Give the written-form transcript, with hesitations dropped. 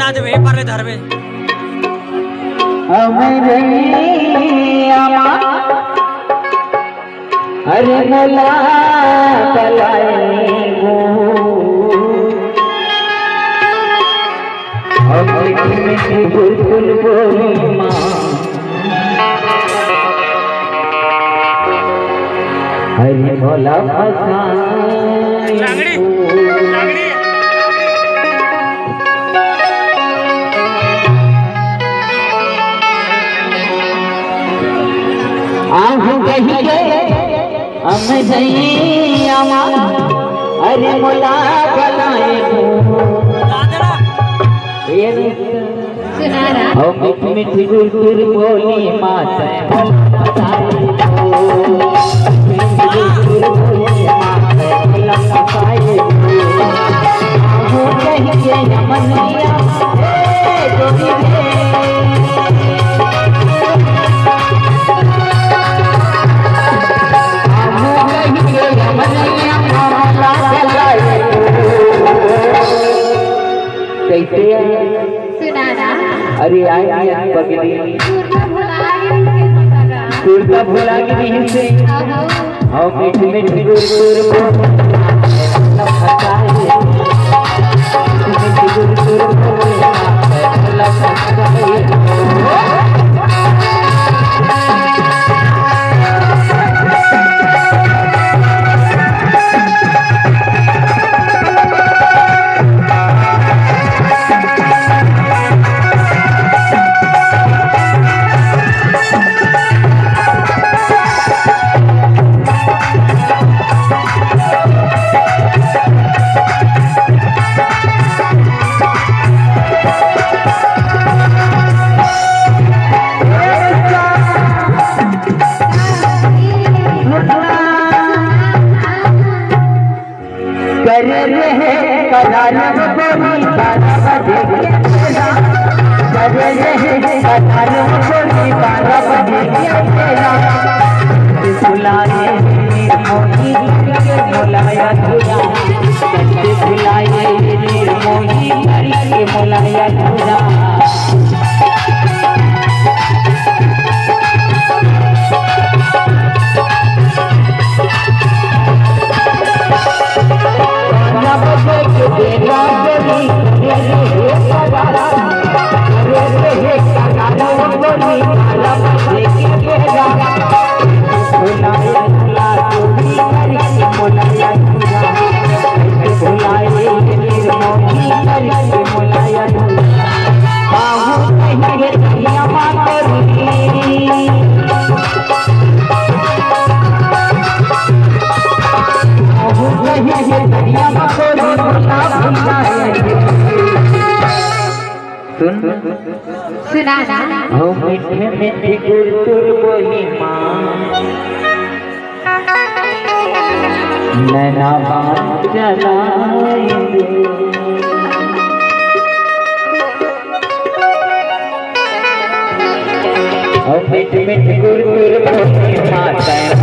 आज वे पर धरवे अरे मोला कलाई गो मीठी बुलबुल बोली माँ अरे मोला हम जैया अरे मोला कलाई गो मीठी मीठी बुलबुल बोली माँ अरे आए पकड़ी कुर्ता भुला गिरी से और मीठी मीठी सुना हो मीठे मीठी गुलबुल बोली माँ नैना बात जलाएंगे हो मीठे मीठी गुलबुल बोली माँ